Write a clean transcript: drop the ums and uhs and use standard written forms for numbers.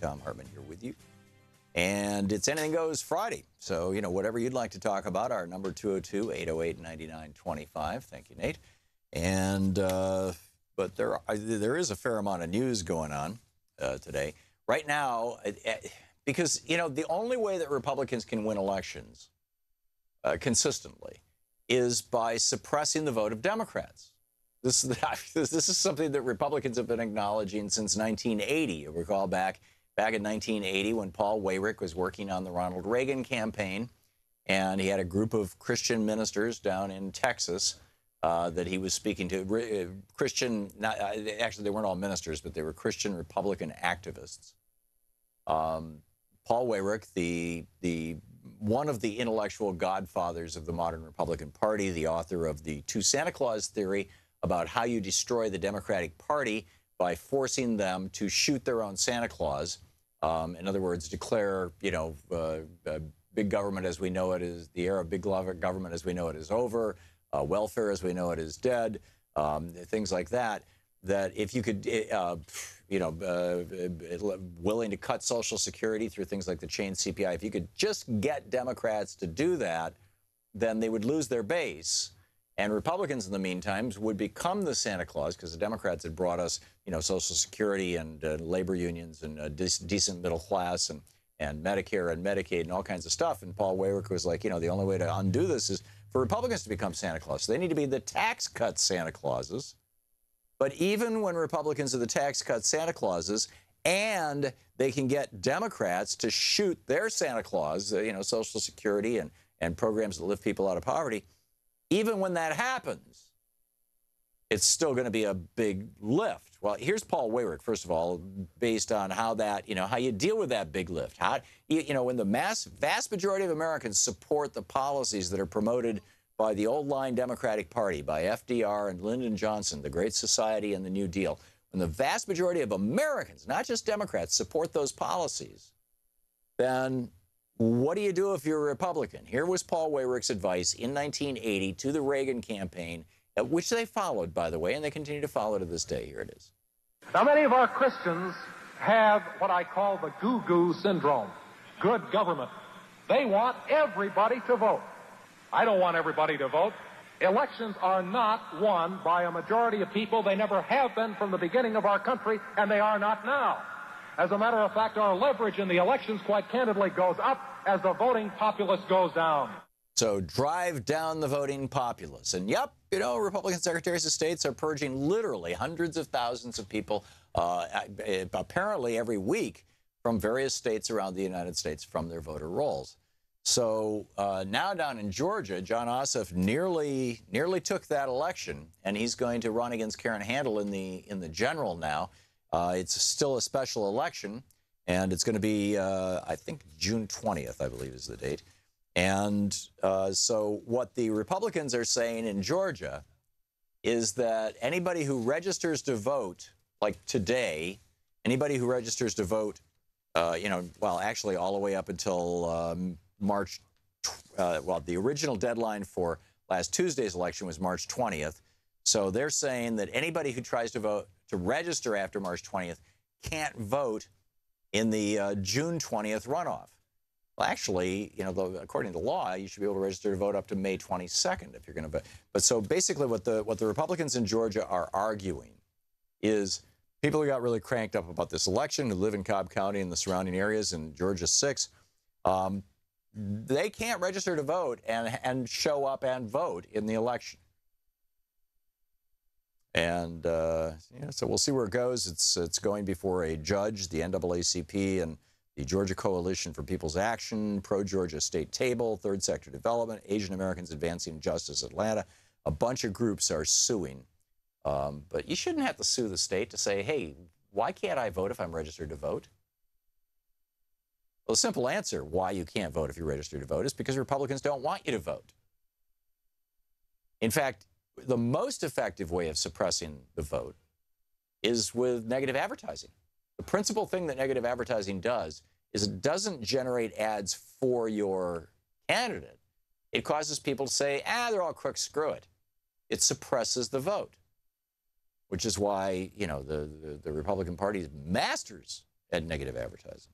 Thom Hartmann here with you. And it's Anything Goes Friday. So, whatever you'd like to talk about, our number 202-808-9925. Thank you, Nate. And, but there is a fair amount of news going on today. Right now, because, the only way that Republicans can win elections consistently is by suppressing the vote of Democrats. This is something that Republicans have been acknowledging since 1980. You recall back in 1980 when Paul Weyrich was working on the Ronald Reagan campaign, and he had a group of Christian ministers down in Texas that he was speaking to. Actually, they weren't all ministers, but they were Christian Republican activists. Paul Weyrich, the one of the intellectual godfathers of the modern Republican Party, the author of the Two Santa Claus theory about how you destroy the Democratic Party by forcing them to shoot their own Santa Claus. In other words, declare, big government as we know it is, the era of big government as we know it is over, welfare as we know it is dead, things like that. That if you could, willing to cut Social Security through things like the chain CPI, if you could just get Democrats to do that, then they would lose their base. And Republicans, in the meantime, would become the Santa Claus because the Democrats had brought us, Social Security and labor unions and a decent middle class and Medicare and Medicaid and all kinds of stuff. And Paul Weyrich was like, the only way to undo this is for Republicans to become Santa Claus. So they need to be the tax cut Santa Clauses. But even when Republicans are the tax cut Santa Clauses and they can get Democrats to shoot their Santa Claus, Social Security and programs that lift people out of poverty, even when that happens, it's still going to be a big lift. Well, here's Paul Weyrich, first of all, based on how that, how you deal with that big lift. How, when the vast majority of Americans support the policies that are promoted by the old line Democratic Party, by FDR and Lyndon Johnson, the Great Society and the New Deal, when the vast majority of Americans, not just Democrats, support those policies, then what do you do if you're a Republican? Here was Paul Weyrich's advice in 1980 to the Reagan campaign, which they followed, by the way, and they continue to follow to this day. Here it is. Now, many of our Christians have what I call the Goo Goo Syndrome, good government. They want everybody to vote. I don't want everybody to vote. Elections are not won by a majority of people. They never have been from the beginning of our country, and they are not now. As a matter of fact, our leverage in the elections, quite candidly, goes up as the voting populace goes down. So drive down the voting populace. And yep, Republican secretaries of states are purging literally hundreds of thousands of people, apparently every week, from various states around the United States from their voter rolls. So now down in Georgia, John Ossoff nearly took that election, and he's going to run against Karen Handel in the general now. It's still a special election, and it's going to be, I think, June 20th, I believe is the date. And so what the Republicans are saying in Georgia is that anybody who registers to vote, like today, anybody who registers to vote, actually all the way up until March, the original deadline for last Tuesday's election was March 20th. So they're saying that anybody who tries to vote, to register after March 20th, can't vote in the June 20th runoff. Well, actually, according to law, you should be able to register to vote up to May 22nd if you're going to vote. But so basically what the Republicans in Georgia are arguing is people who got really cranked up about this election, who live in Cobb County and the surrounding areas in Georgia 6, they can't register to vote and show up and vote in the election. And so we'll see where it goes. It's going before a judge, the NAACP and the Georgia Coalition for People's Action, Pro-Georgia State Table, Third Sector Development, Asian Americans Advancing Justice Atlanta. A bunch of groups are suing. But you shouldn't have to sue the state to say, hey, why can't I vote if I'm registered to vote? Well, the simple answer why you can't vote if you're registered to vote is because Republicans don't want you to vote. In fact, the most effective way of suppressing the vote is with negative advertising. The principal thing that negative advertising does is it doesn't generate ads for your candidate. It causes people to say, they're all crooks, screw it. It suppresses the vote, which is why, the Republican Party is masters at negative advertising.